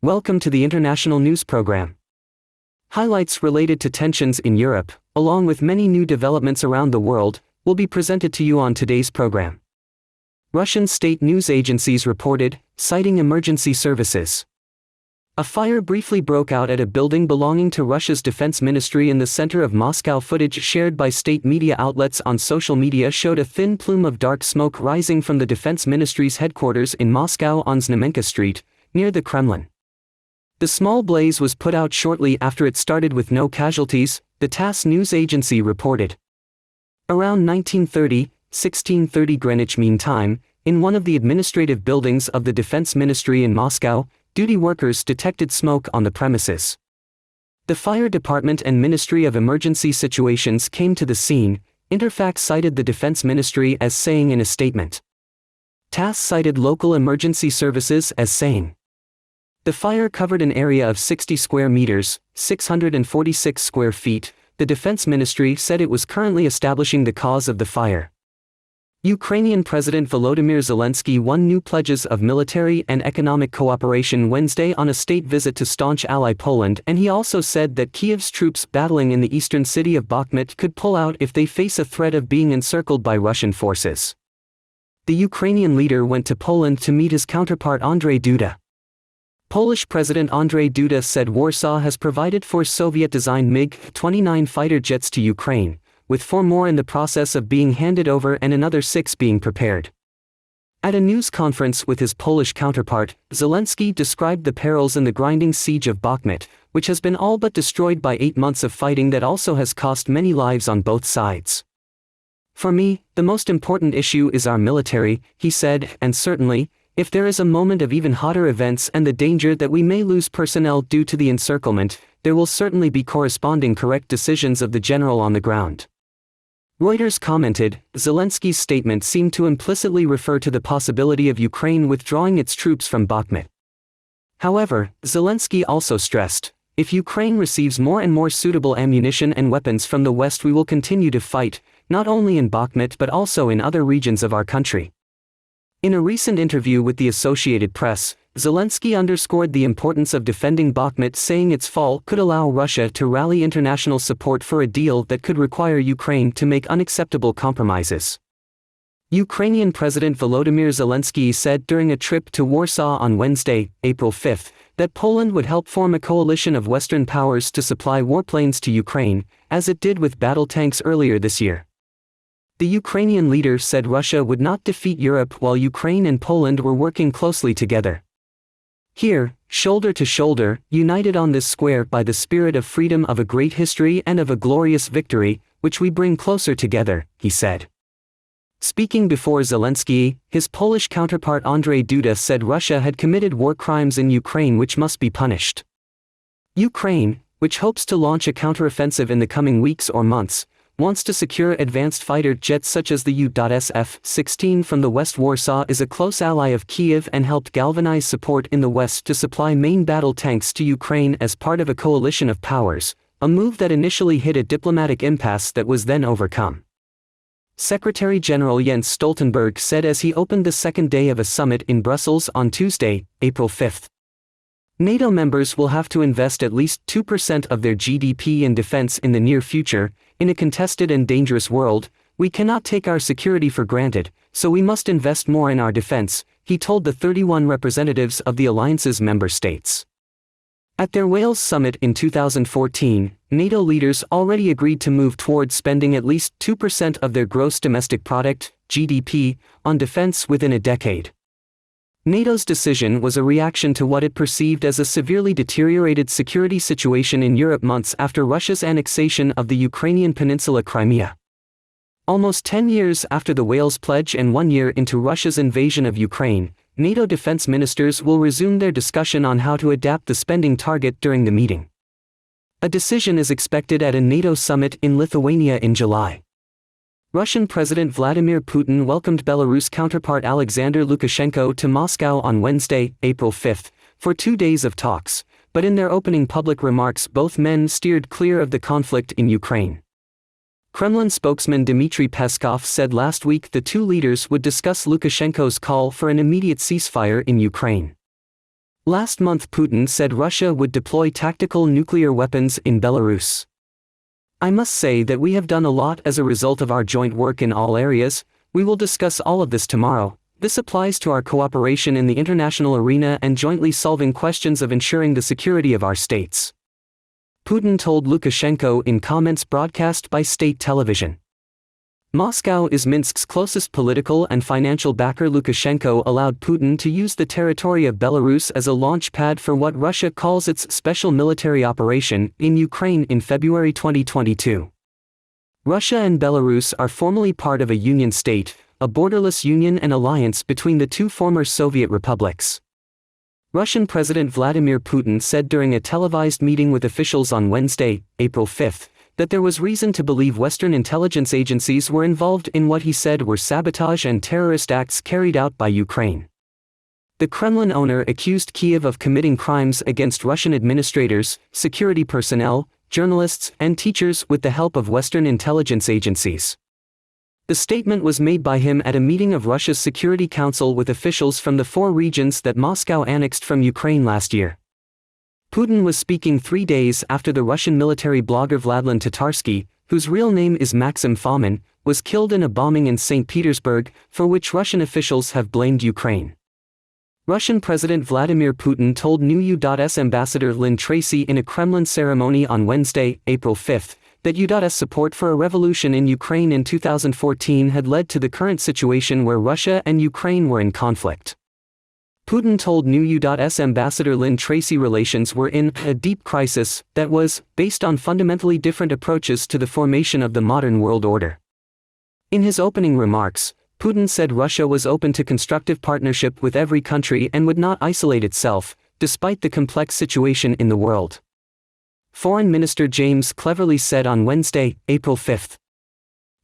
Welcome to the International News Program. Highlights related to tensions in Europe, along with many new developments around the world, will be presented to you on today's program. Russian state news agencies reported, citing emergency services. A fire briefly broke out at a building belonging to Russia's defense ministry in the center of Moscow. Footage shared by state media outlets on social media showed a thin plume of dark smoke rising from the defense ministry's headquarters in Moscow on Znamenka Street, near the Kremlin. The small blaze was put out shortly after it started with no casualties, the TASS news agency reported. Around 16:30 Greenwich Mean Time, in one of the administrative buildings of the Defense Ministry in Moscow, duty workers detected smoke on the premises. The Fire Department and Ministry of Emergency Situations came to the scene, Interfax cited the Defense Ministry as saying in a statement. TASS cited local emergency services as saying. The fire covered an area of 60 square meters, 646 square feet. The Defense Ministry said it was currently establishing the cause of the fire. Ukrainian President Volodymyr Zelensky won new pledges of military and economic cooperation Wednesday on a state visit to staunch ally Poland, and he also said that Kyiv's troops battling in the eastern city of Bakhmut could pull out if they face a threat of being encircled by Russian forces. The Ukrainian leader went to Poland to meet his counterpart Andrzej Duda. Polish President Andrzej Duda said Warsaw has provided 4 Soviet-designed MiG-29 fighter jets to Ukraine, with 4 more in the process of being handed over and another 6 being prepared. At a news conference with his Polish counterpart, Zelensky described the perils in the grinding siege of Bakhmut, which has been all but destroyed by 8 months of fighting that also has cost many lives on both sides. For me, the most important issue is our military, he said, and certainly, if there is a moment of even hotter events and the danger that we may lose personnel due to the encirclement, there will certainly be corresponding correct decisions of the general on the ground. Reuters commented, Zelensky's statement seemed to implicitly refer to the possibility of Ukraine withdrawing its troops from Bakhmut. However, Zelensky also stressed, if Ukraine receives more and more suitable ammunition and weapons from the West, we will continue to fight, not only in Bakhmut but also in other regions of our country. In a recent interview with the Associated Press, Zelensky underscored the importance of defending Bakhmut, saying its fall could allow Russia to rally international support for a deal that could require Ukraine to make unacceptable compromises. Ukrainian President Volodymyr Zelensky said during a trip to Warsaw on Wednesday, April 5, that Poland would help form a coalition of Western powers to supply warplanes to Ukraine, as it did with battle tanks earlier this year. The Ukrainian leader said Russia would not defeat Europe while Ukraine and Poland were working closely together. Here, shoulder to shoulder, united on this square by the spirit of freedom, of a great history and of a glorious victory, which we bring closer together, he said. Speaking before Zelensky, his Polish counterpart Andrzej Duda said Russia had committed war crimes in Ukraine which must be punished. Ukraine, which hopes to launch a counteroffensive in the coming weeks or months, wants to secure advanced fighter jets such as the U.SF-16 from the West. Warsaw is a close ally of Kyiv and helped galvanize support in the West to supply main battle tanks to Ukraine as part of a coalition of powers, a move that initially hit a diplomatic impasse that was then overcome. Secretary General Jens Stoltenberg said as he opened the second day of a summit in Brussels on Tuesday, April 5. NATO members will have to invest at least 2% of their GDP in defense in the near future. In a contested and dangerous world, we cannot take our security for granted, so we must invest more in our defense, he told the 31 representatives of the alliance's member states. At their Wales summit in 2014, NATO leaders already agreed to move towards spending at least 2% of their gross domestic product, GDP, on defense within a decade. NATO's decision was a reaction to what it perceived as a severely deteriorated security situation in Europe months after Russia's annexation of the Ukrainian peninsula Crimea. Almost 10 years after the Wales Pledge and 1 year into Russia's invasion of Ukraine, NATO defense ministers will resume their discussion on how to adapt the spending target during the meeting. A decision is expected at a NATO summit in Lithuania in July. Russian President Vladimir Putin welcomed Belarus counterpart Alexander Lukashenko to Moscow on Wednesday, April 5, for 2 days of talks, but in their opening public remarks both men steered clear of the conflict in Ukraine. Kremlin spokesman Dmitry Peskov said last week the two leaders would discuss Lukashenko's call for an immediate ceasefire in Ukraine. Last month Putin said Russia would deploy tactical nuclear weapons in Belarus. I must say that we have done a lot as a result of our joint work in all areas. We will discuss all of this tomorrow. This applies to our cooperation in the international arena and jointly solving questions of ensuring the security of our states. Putin told Lukashenko in comments broadcast by state television. Moscow is Minsk's closest political and financial backer. Lukashenko allowed Putin to use the territory of Belarus as a launch pad for what Russia calls its special military operation in Ukraine in February 2022. Russia and Belarus are formally part of a union state, a borderless union and alliance between the two former Soviet republics. Russian President Vladimir Putin said during a televised meeting with officials on Wednesday, April 5, that there was reason to believe Western intelligence agencies were involved in what he said were sabotage and terrorist acts carried out by Ukraine. The Kremlin owner accused Kyiv of committing crimes against Russian administrators, security personnel, journalists, and teachers with the help of Western intelligence agencies. The statement was made by him at a meeting of Russia's Security Council with officials from the 4 regions that Moscow annexed from Ukraine last year. Putin was speaking 3 days after the Russian military blogger Vladlen Tatarsky, whose real name is Maxim Fomin, was killed in a bombing in St. Petersburg, for which Russian officials have blamed Ukraine. Russian President Vladimir Putin told new U.S. Ambassador Lynn Tracy in a Kremlin ceremony on Wednesday, April 5, that U.S. support for a revolution in Ukraine in 2014 had led to the current situation where Russia and Ukraine were in conflict. Putin told new U.S. Ambassador Lynn Tracy relations were in a deep crisis that was based on fundamentally different approaches to the formation of the modern world order. In his opening remarks, Putin said Russia was open to constructive partnership with every country and would not isolate itself, despite the complex situation in the world. Foreign Minister James Cleverly said on Wednesday, April 5.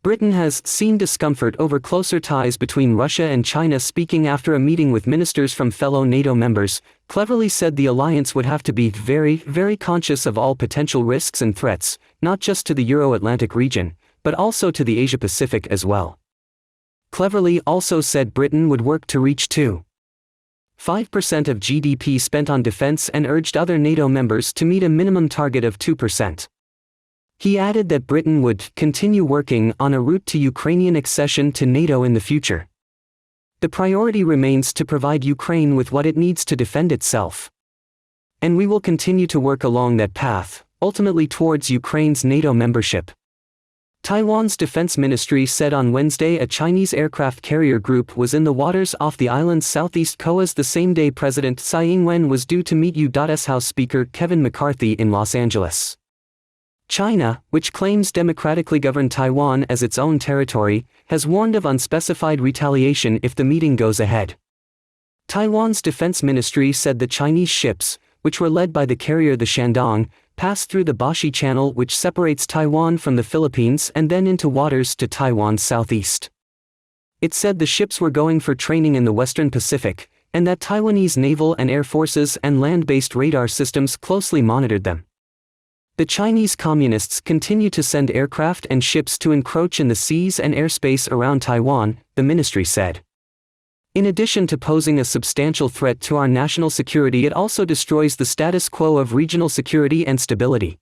Britain has seen discomfort over closer ties between Russia and China. Speaking after a meeting with ministers from fellow NATO members, Cleverly said the alliance would have to be very conscious of all potential risks and threats, not just to the Euro-Atlantic region, but also to the Asia-Pacific as well. Cleverly also said Britain would work to reach 2.5% of GDP spent on defense and urged other NATO members to meet a minimum target of 2%. He added that Britain would continue working on a route to Ukrainian accession to NATO in the future. The priority remains to provide Ukraine with what it needs to defend itself. And we will continue to work along that path, ultimately towards Ukraine's NATO membership. Taiwan's defense ministry said on Wednesday a Chinese aircraft carrier group was in the waters off the island's southeast coast the same day President Tsai Ing-wen was due to meet U.S. House Speaker Kevin McCarthy in Los Angeles. China, which claims democratically govern Taiwan as its own territory, has warned of unspecified retaliation if the meeting goes ahead. Taiwan's defense ministry said the Chinese ships, which were led by the carrier the Shandong, passed through the Bashi Channel which separates Taiwan from the Philippines and then into waters to Taiwan's southeast. It said the ships were going for training in the Western Pacific, and that Taiwanese naval and air forces and land-based radar systems closely monitored them. The Chinese Communists continue to send aircraft and ships to encroach in the seas and airspace around Taiwan, the ministry said. In addition to posing a substantial threat to our national security, it also destroys the status quo of regional security and stability.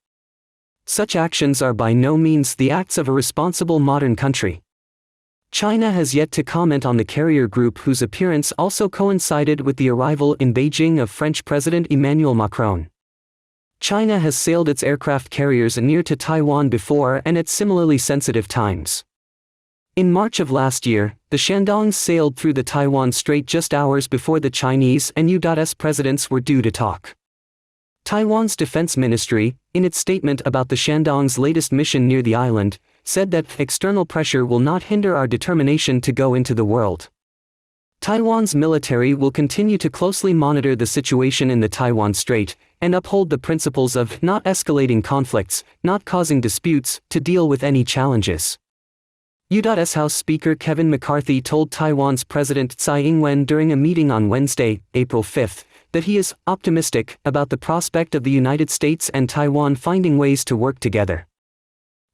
Such actions are by no means the acts of a responsible modern country. China has yet to comment on the carrier group whose appearance also coincided with the arrival in Beijing of French President Emmanuel Macron. China has sailed its aircraft carriers near to Taiwan before and at similarly sensitive times. In March of last year, the Shandong sailed through the Taiwan Strait just hours before the Chinese and U.S. presidents were due to talk. Taiwan's defense ministry, in its statement about the Shandong's latest mission near the island, said that external pressure will not hinder our determination to go into the world. Taiwan's military will continue to closely monitor the situation in the Taiwan Strait, and uphold the principles of not escalating conflicts, not causing disputes, to deal with any challenges. U.S. House Speaker Kevin McCarthy told Taiwan's President Tsai Ing-wen during a meeting on Wednesday, April 5, that he is optimistic about the prospect of the United States and Taiwan finding ways to work together.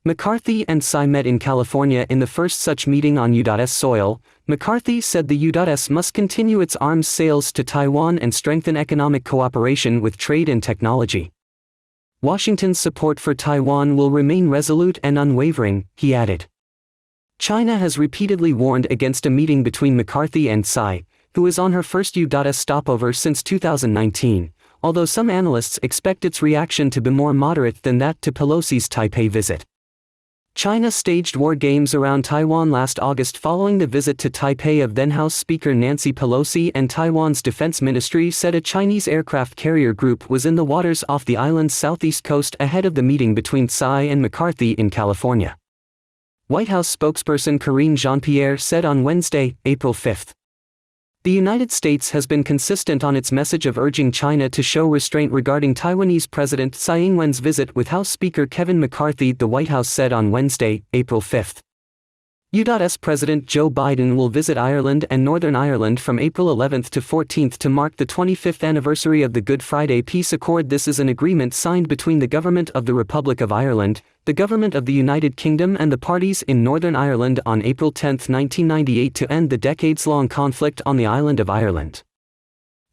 McCarthy and Tsai met in California in the first such meeting on U.S. soil. McCarthy said the U.S. must continue its arms sales to Taiwan and strengthen economic cooperation with trade and technology. Washington's support for Taiwan will remain resolute and unwavering, he added. China has repeatedly warned against a meeting between McCarthy and Tsai, who is on her first U.S. stopover since 2019, although some analysts expect its reaction to be more moderate than that to Pelosi's Taipei visit. China staged war games around Taiwan last August following the visit to Taipei of then-House Speaker Nancy Pelosi, and Taiwan's defense ministry said a Chinese aircraft carrier group was in the waters off the island's southeast coast ahead of the meeting between Tsai and McCarthy in California. White House spokesperson Karine Jean-Pierre said on Wednesday, April 5. The United States has been consistent on its message of urging China to show restraint regarding Taiwanese President Tsai Ing-wen's visit with House Speaker Kevin McCarthy, the White House said on Wednesday, April 5. U.S. President Joe Biden will visit Ireland and Northern Ireland from April 11 to 14 to mark the 25th anniversary of the Good Friday Peace Accord. This is an agreement signed between the Government of the Republic of Ireland, the Government of the United Kingdom and the parties in Northern Ireland on April 10, 1998 to end the decades-long conflict on the island of Ireland.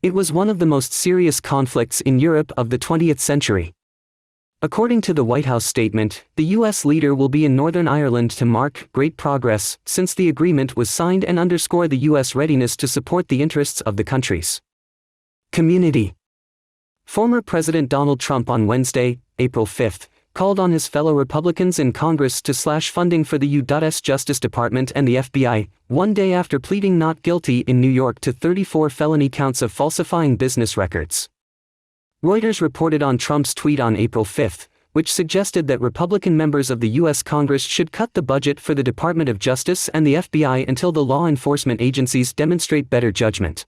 It was one of the most serious conflicts in Europe of the 20th century. According to the White House statement, the U.S. leader will be in Northern Ireland to mark great progress since the agreement was signed and underscore the U.S. readiness to support the interests of the countries. Community. Former President Donald Trump on Wednesday, April 5, called on his fellow Republicans in Congress to slash funding for the U.S. Justice Department and the FBI, one day after pleading not guilty in New York to 34 felony counts of falsifying business records. Reuters reported on Trump's tweet on April 5, which suggested that Republican members of the U.S. Congress should cut the budget for the Department of Justice and the FBI until the law enforcement agencies demonstrate better judgment.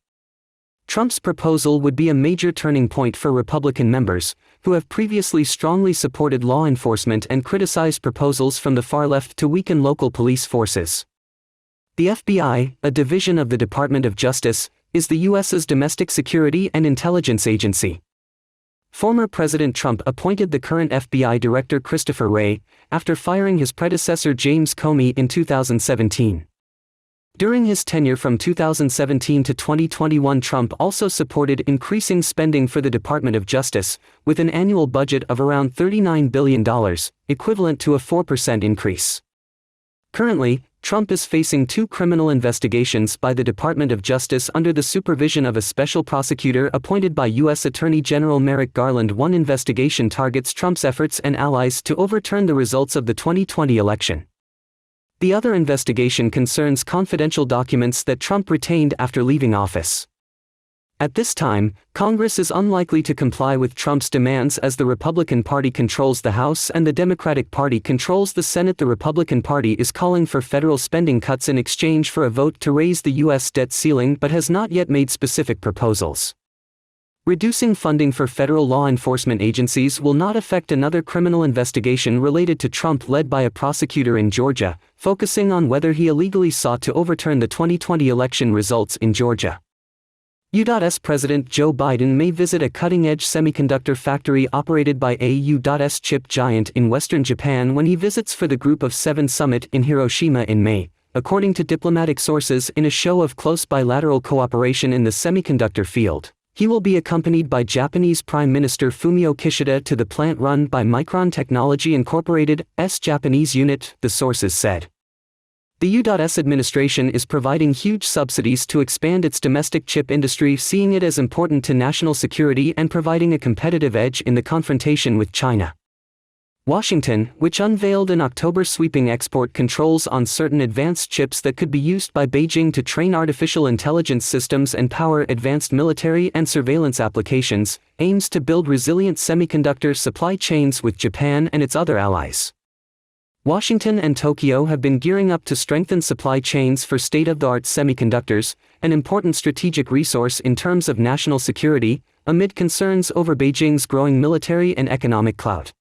Trump's proposal would be a major turning point for Republican members, who have previously strongly supported law enforcement and criticized proposals from the far left to weaken local police forces. The FBI, a division of the Department of Justice, is the U.S.'s domestic security and intelligence agency. Former President Trump appointed the current FBI Director Christopher Wray, after firing his predecessor James Comey in 2017. During his tenure from 2017 to 2021, Trump also supported increasing spending for the Department of Justice, with an annual budget of around $39 billion, equivalent to a 4% increase. Currently, Trump is facing 2 criminal investigations by the Department of Justice under the supervision of a special prosecutor appointed by U.S. Attorney General Merrick Garland. One investigation targets Trump's efforts and allies to overturn the results of the 2020 election. The other investigation concerns confidential documents that Trump retained after leaving office. At this time, Congress is unlikely to comply with Trump's demands as the Republican Party controls the House and the Democratic Party controls the Senate. The Republican Party is calling for federal spending cuts in exchange for a vote to raise the U.S. debt ceiling but has not yet made specific proposals. Reducing funding for federal law enforcement agencies will not affect another criminal investigation related to Trump led by a prosecutor in Georgia, focusing on whether he illegally sought to overturn the 2020 election results in Georgia. U.S. President Joe Biden may visit a cutting-edge semiconductor factory operated by a U.S. chip giant in western Japan when he visits for the Group of Seven summit in Hiroshima in May, according to diplomatic sources in a show of close bilateral cooperation in the semiconductor field. He will be accompanied by Japanese Prime Minister Fumio Kishida to the plant run by Micron Technology Incorporated's Japanese unit, the sources said. The U.S. administration is providing huge subsidies to expand its domestic chip industry, seeing it as important to national security and providing a competitive edge in the confrontation with China. Washington, which unveiled in October sweeping export controls on certain advanced chips that could be used by Beijing to train artificial intelligence systems and power advanced military and surveillance applications, aims to build resilient semiconductor supply chains with Japan and its other allies. Washington and Tokyo have been gearing up to strengthen supply chains for state-of-the-art semiconductors, an important strategic resource in terms of national security, amid concerns over Beijing's growing military and economic clout.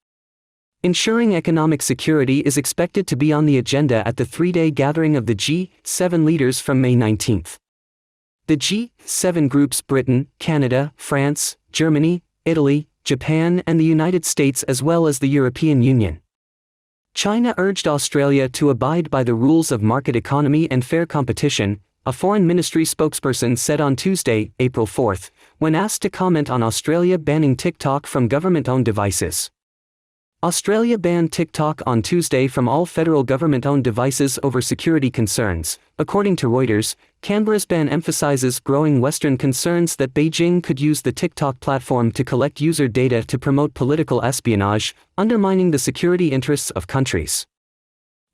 Ensuring economic security is expected to be on the agenda at the 3-day gathering of the G7 leaders from May 19. The G7 groups Britain, Canada, France, Germany, Italy, Japan and the United States as well as the European Union. China urged Australia to abide by the rules of market economy and fair competition, a Foreign Ministry spokesperson said on Tuesday, April 4, when asked to comment on Australia banning TikTok from government-owned devices. Australia banned TikTok on Tuesday from all federal government-owned devices over security concerns. According to Reuters, Canberra's ban emphasizes growing Western concerns that Beijing could use the TikTok platform to collect user data to promote political espionage, undermining the security interests of countries.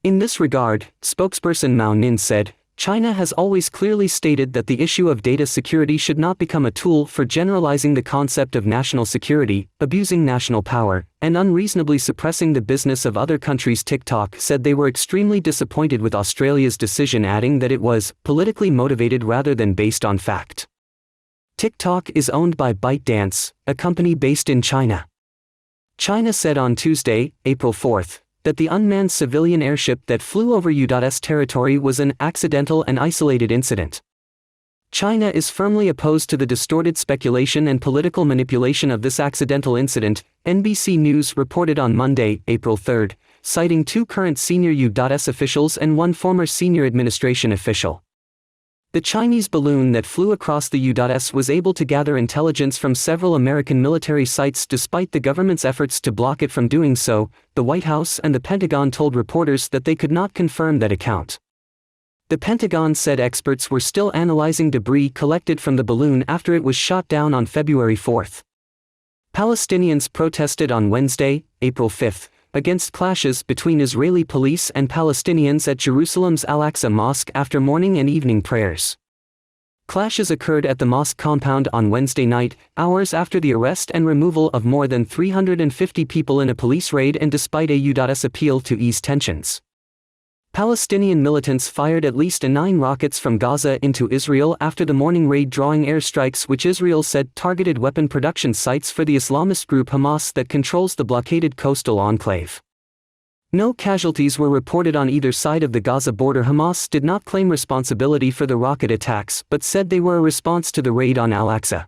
In this regard, spokesperson Mao Nin said, China has always clearly stated that the issue of data security should not become a tool for generalizing the concept of national security, abusing national power, and unreasonably suppressing the business of other countries. TikTok said they were extremely disappointed with Australia's decision, adding that it was politically motivated rather than based on fact. TikTok is owned by ByteDance, a company based in China. China said on Tuesday, April 4, that the unmanned civilian airship that flew over U.S. territory was an accidental and isolated incident. China is firmly opposed to the distorted speculation and political manipulation of this accidental incident, NBC News reported on Monday, April 3, citing 2 current senior U.S. officials and 1 former senior administration official. The Chinese balloon that flew across the U.S. was able to gather intelligence from several American military sites despite the government's efforts to block it from doing so. The White House and the Pentagon told reporters that they could not confirm that account. The Pentagon said experts were still analyzing debris collected from the balloon after it was shot down on February 4. Palestinians protested on Wednesday, April 5, against clashes between Israeli police and Palestinians at Jerusalem's Al-Aqsa Mosque after morning and evening prayers. Clashes occurred at the mosque compound on Wednesday night, hours after the arrest and removal of more than 350 people in a police raid and despite a U.S. appeal to ease tensions. Palestinian militants fired at least 9 rockets from Gaza into Israel after the morning raid, drawing airstrikes which Israel said targeted weapon production sites for the Islamist group Hamas that controls the blockaded coastal enclave. No casualties were reported on either side of the Gaza border. Hamas did not claim responsibility for the rocket attacks but said they were a response to the raid on Al-Aqsa.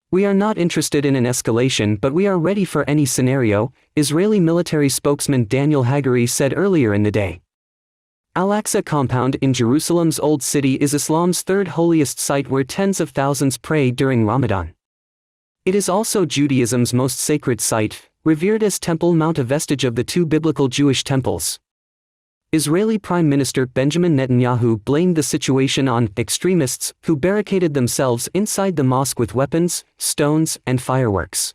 "We are not interested in an escalation, but we are ready for any scenario," Israeli military spokesman Daniel Hagari said earlier in the day. Al-Aqsa compound in Jerusalem's Old City is Islam's 3rd holiest site where tens of thousands pray during Ramadan. It is also Judaism's most sacred site, revered as Temple Mount, a vestige of the 2 biblical Jewish temples. Israeli Prime Minister Benjamin Netanyahu blamed the situation on extremists who barricaded themselves inside the mosque with weapons, stones, and fireworks.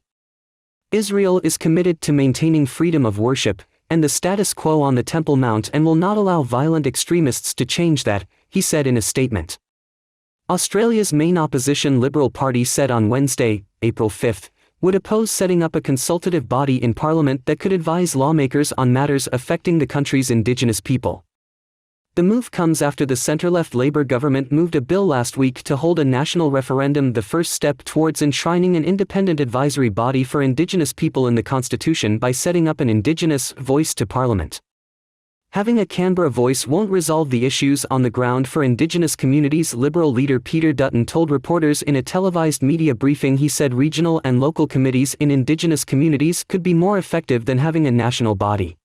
Israel is committed to maintaining freedom of worship and the status quo on the Temple Mount and will not allow violent extremists to change that, he said in a statement. Australia's main opposition Liberal Party said on Wednesday, April 5, would oppose setting up a consultative body in Parliament that could advise lawmakers on matters affecting the country's Indigenous people. The move comes after the centre-left Labour government moved a bill last week to hold a national referendum, the first step towards enshrining an independent advisory body for Indigenous people in the Constitution by setting up an Indigenous voice to Parliament. Having a Canberra voice won't resolve the issues on the ground for Indigenous communities, Liberal leader Peter Dutton told reporters in a televised media briefing. He said regional and local committees in Indigenous communities could be more effective than having a national body.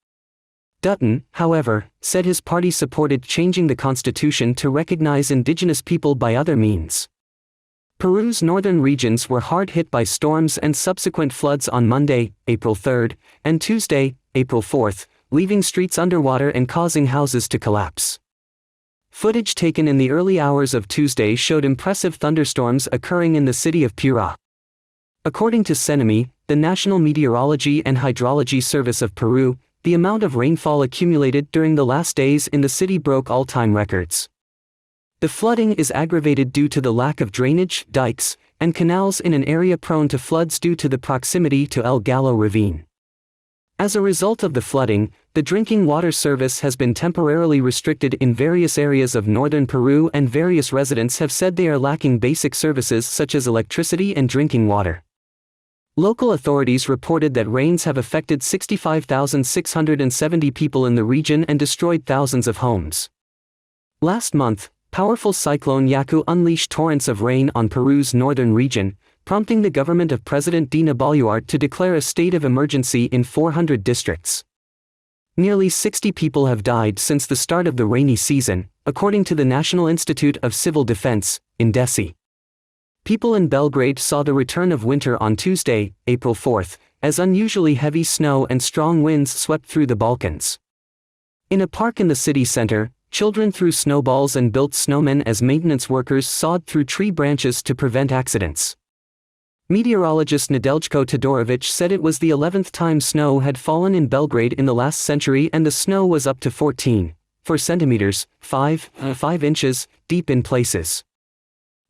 Dutton, however, said his party supported changing the constitution to recognize Indigenous people by other means. Peru's northern regions were hard hit by storms and subsequent floods on Monday, April 3, and Tuesday, April 4, leaving streets underwater and causing houses to collapse. Footage taken in the early hours of Tuesday showed impressive thunderstorms occurring in the city of Piura. According to CENAMI, the National Meteorology and Hydrology Service of Peru, the amount of rainfall accumulated during the last days in the city broke all-time records. The flooding is aggravated due to the lack of drainage, dikes, and canals in an area prone to floods due to the proximity to El Gallo ravine. As a result of the flooding, the drinking water service has been temporarily restricted in various areas of northern Peru, and various residents have said they are lacking basic services such as electricity and drinking water. Local authorities reported that rains have affected 65,670 people in the region and destroyed thousands of homes. Last month, powerful cyclone Yaku unleashed torrents of rain on Peru's northern region, prompting the government of President Dina Boluarte to declare a state of emergency in 400 districts. Nearly 60 people have died since the start of the rainy season, according to the National Institute of Civil Defense, INDECI. People in Belgrade saw the return of winter on Tuesday, April 4, as unusually heavy snow and strong winds swept through the Balkans. In a park in the city center, children threw snowballs and built snowmen as maintenance workers sawed through tree branches to prevent accidents. Meteorologist Nedeljko Todorovic said it was the 11th time snow had fallen in Belgrade in the last century, and the snow was up to 14 centimeters, 5 inches, deep in places.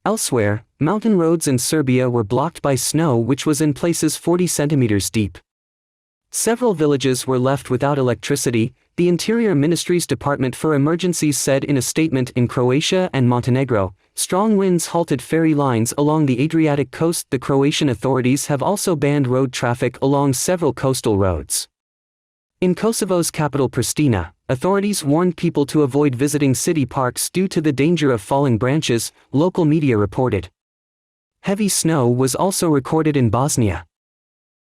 Elsewhere, mountain roads in Serbia were blocked by snow which was in places 40 centimeters deep. Several villages were left without electricity, the Interior Ministry's Department for Emergencies said in a statement. In Croatia and Montenegro, strong winds halted ferry lines along the Adriatic coast. The Croatian authorities have also banned road traffic along several coastal roads. In Kosovo's capital Pristina, authorities warned people to avoid visiting city parks due to the danger of falling branches, local media reported. Heavy snow was also recorded in Bosnia.